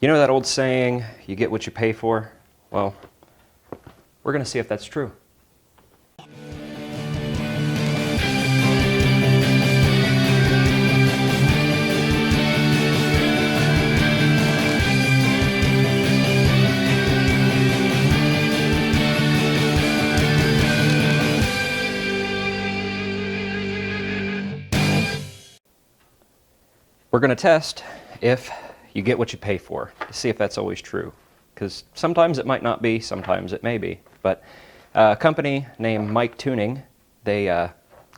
You know that old saying, you get what you pay for? Well, we're going to see if that's true. We're going to test if you get what you pay for, to see if that's always true. Because sometimes it might not be, sometimes it may be. But a company named Mictuning, they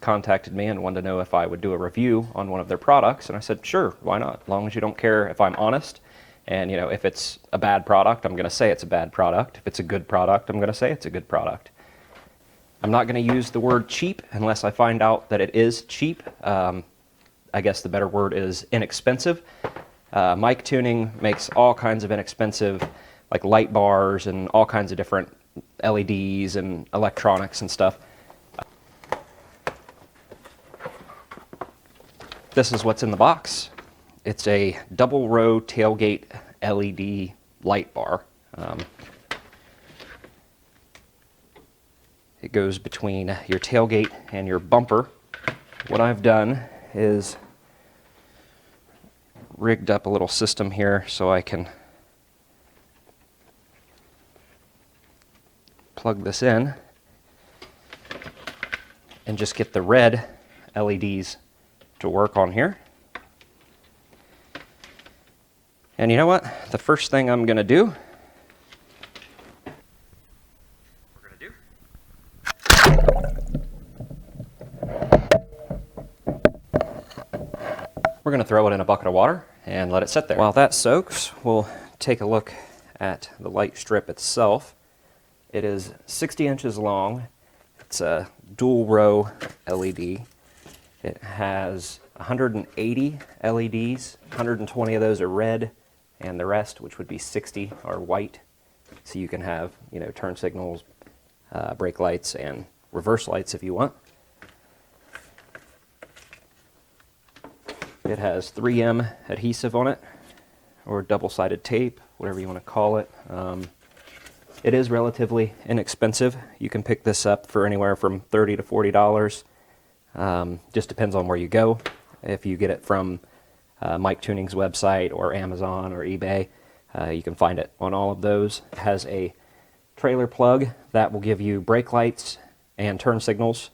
contacted me and wanted to know if I would do a review on one of their products. And I said, sure, why not? As long as you don't care if I'm honest. And you know, if it's a bad product, I'm going to say it's a bad product. If it's a good product, I'm going to say it's a good product. I'm not going to use the word cheap unless I find out that it is cheap. I guess the better word is inexpensive. Mictuning makes all kinds of inexpensive, like light bars and all kinds of different LEDs and electronics and stuff. This is what's in the box. It's a double row tailgate LED light bar. It goes between your tailgate and your bumper. What I've done is rigged up a little system here so I can plug this in and just get the red LEDs to work on here. And you know what? The first thing I'm going to do, we're going to throw it in a bucket of water and let it sit there. While that soaks, we'll take a look at the light strip itself. It is 60 inches long. It's a dual row LED. It has 180 LEDs. 120 of those are red, and the rest, which would be 60, are white. So you can have, you know, turn signals, brake lights, and reverse lights if you want. It has 3M adhesive on it, or double-sided tape, whatever you want to call it. It is relatively inexpensive. You can pick this up for anywhere from $30 to $40. Just depends on where you go. If you get it from Mictuning's website or Amazon or eBay, you can find it on all of those. It has a trailer plug that will give you brake lights and turn signals.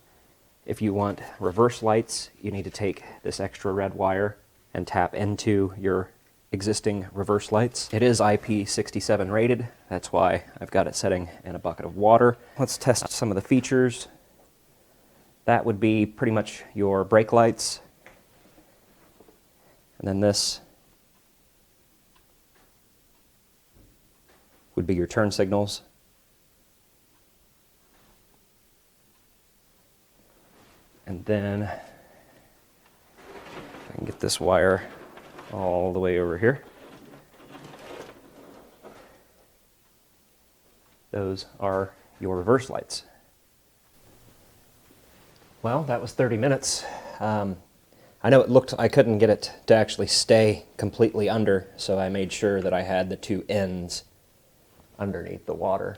If you want reverse lights, you need to take this extra red wire and tap into your existing reverse lights. It is IP67 rated. That's why I've got it setting in a bucket of water. Let's test some of the features. That would be pretty much your brake lights. And then this would be your turn signals. And then, if I can get this wire all the way over here. Those are your reverse lights. Well, that was 30 minutes. I know it looked, I couldn't get it to actually stay completely under, so I made sure that I had the two ends underneath the water.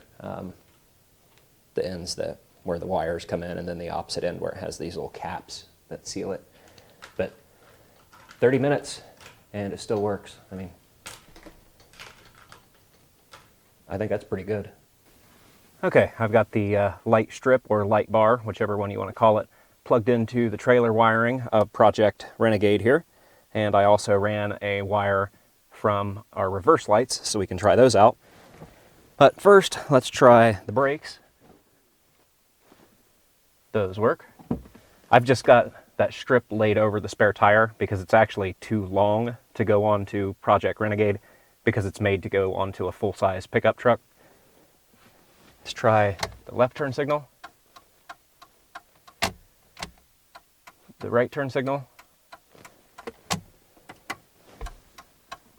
The ends that where the wires come in, and then the opposite end where it has these little caps that seal it. But 30 minutes, and it still works. I mean, I think that's pretty good. Okay, I've got the light strip or light bar, whichever one you want to call it, plugged into the trailer wiring of Project Renegade here. And I also ran a wire from our reverse lights so we can try those out. But first, let's try the brakes. Those work. I've just got that strip laid over the spare tire because it's actually too long to go onto Project Renegade because it's made to go onto a full-size pickup truck. Let's try the left turn signal, the right turn signal,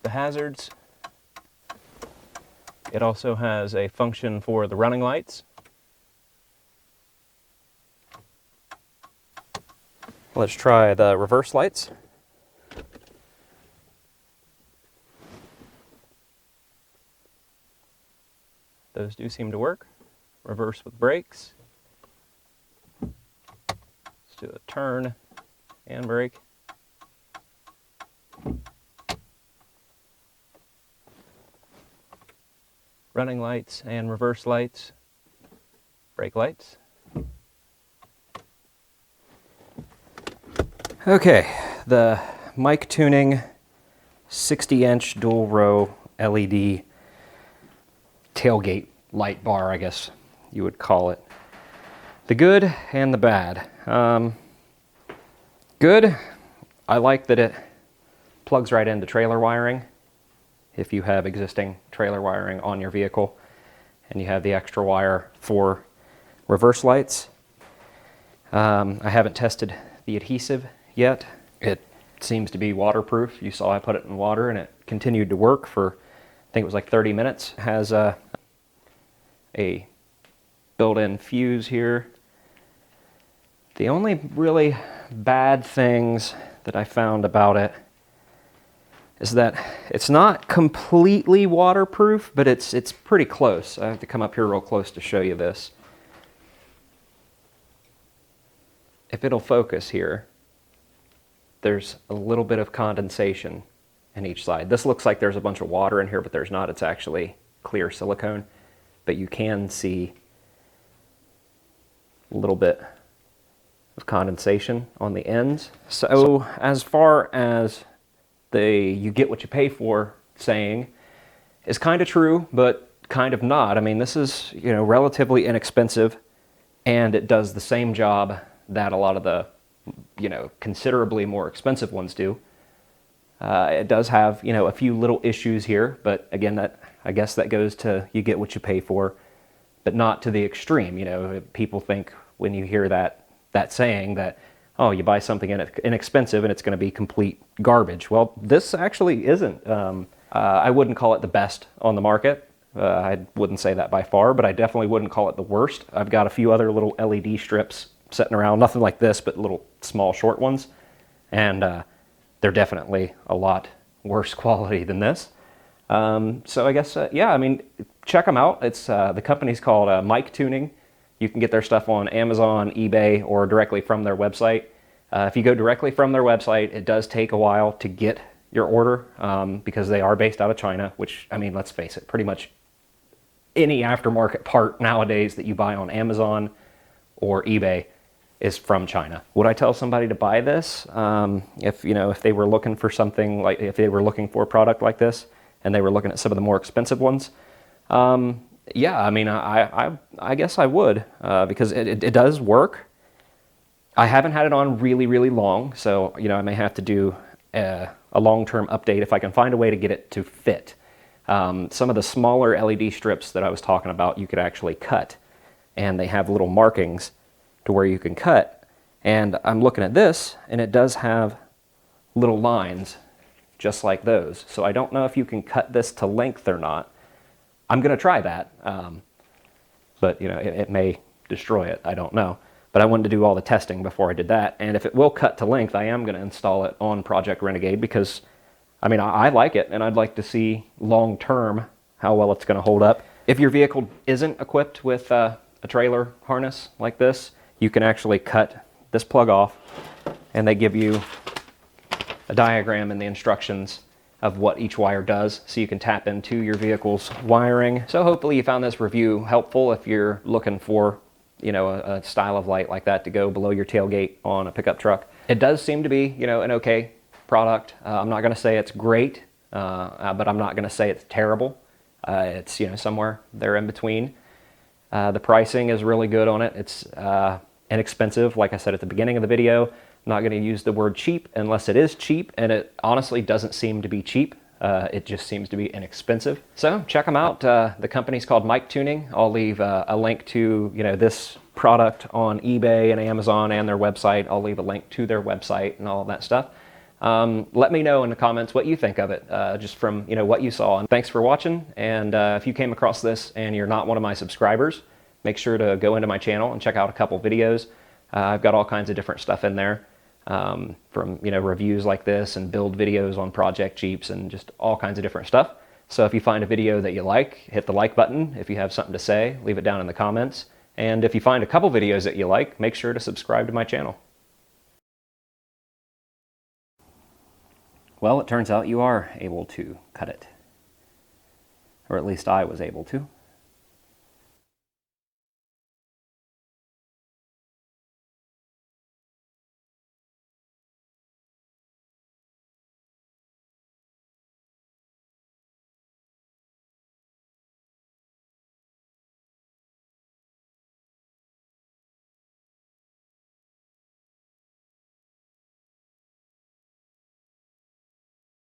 the hazards. It also has a function for the running lights. Let's try the reverse lights. those do seem to work. Reverse with brakes. Let's do a turn and brake. Running lights and reverse lights. Brake lights. Okay, the Mictuning 60-inch dual row LED tailgate light bar, I guess you would call it. The good and the bad. Good, I like that it plugs right into trailer wiring. If you have existing trailer wiring on your vehicle and you have the extra wire for reverse lights. I haven't tested the adhesive yet. It seems to be waterproof. You saw I put it in water and it continued to work for, I think it was like 30 minutes. It has a built-in fuse here. The only really bad things that I found about it is that it's not completely waterproof, but it's pretty close. I have to come up here real close to show you this. If it'll focus here, there's a little bit of condensation in each side. This looks like there's a bunch of water in here, but there's not. It's actually clear silicone, but you can see a little bit of condensation on the ends. So as far as the "you get what you pay for" saying is kind of true, but kind of not. I mean, this is, you know, relatively inexpensive, and it does the same job that a lot of the, you know, considerably more expensive ones do. It does have, you know, a few little issues here, but again, that, I guess that goes to you get what you pay for, but not to the extreme. You know, people think when you hear that saying that, oh, you buy something inexpensive and it's going to be complete garbage. Well, this actually isn't. I wouldn't call it the best on the market. I wouldn't say that by far, but I definitely wouldn't call it the worst. I've got a few other little LED strips sitting around, nothing like this, but little small short ones, and they're definitely a lot worse quality than this. So I guess, yeah, I mean, check them out. It's the company's called Mictuning. You can get their stuff on Amazon, eBay, or directly from their website. If you go directly from their website, it does take a while to get your order because they are based out of China, which, I mean, let's face it, pretty much any aftermarket part nowadays that you buy on Amazon or eBay is from China. Would I tell somebody to buy this if they were looking for something, like if they were looking for a product like this and they were looking at some of the more expensive ones? Yeah, I mean, I guess I would because it does work. I haven't had it on really, really long, so, you know, I may have to do a long-term update if I can find a way to get it to fit. Some of the smaller LED strips that I was talking about, you could actually cut, and they have little markings to where you can cut. And I'm looking at this, and it does have little lines just like those. So I don't know if you can cut this to length or not. I'm going to try that, but you know, it may destroy it. I don't know. But I wanted to do all the testing before I did that. And if it will cut to length, I am going to install it on Project Renegade because, I mean, I like it, and I'd like to see long-term how well it's going to hold up. If your vehicle isn't equipped with a trailer harness like this, you can actually cut this plug off, and they give you a diagram in the instructions of what each wire does, so you can tap into your vehicle's wiring. So hopefully you found this review helpful if you're looking for, you know, a style of light like that to go below your tailgate on a pickup truck. It does seem to be, you know, an okay product. I'm not going to say it's great, but I'm not going to say it's terrible. It's, you know, somewhere there in between. The pricing is really good on it. It's inexpensive. Like I said at the beginning of the video, I'm not going to use the word cheap unless it is cheap, and it honestly doesn't seem to be cheap. It just seems to be inexpensive. So check them out. The company's called Mictuning. I'll leave a link to, you know, this product on eBay and Amazon and their website. I'll leave a link to their website and all of that stuff. Let me know in the comments what you think of it, just from, you know, what you saw. And thanks for watching. And if you came across this and you're not one of my subscribers, make sure to go into my channel and check out a couple videos. I've got all kinds of different stuff in there. From, you know, reviews like this and build videos on project Jeeps and just all kinds of different stuff. So if you find a video that you like, hit the like button. If you have something to say, leave it down in the comments. And if you find a couple videos that you like, make sure to subscribe to my channel. Well, it turns out you are able to cut it. Or at least I was able to.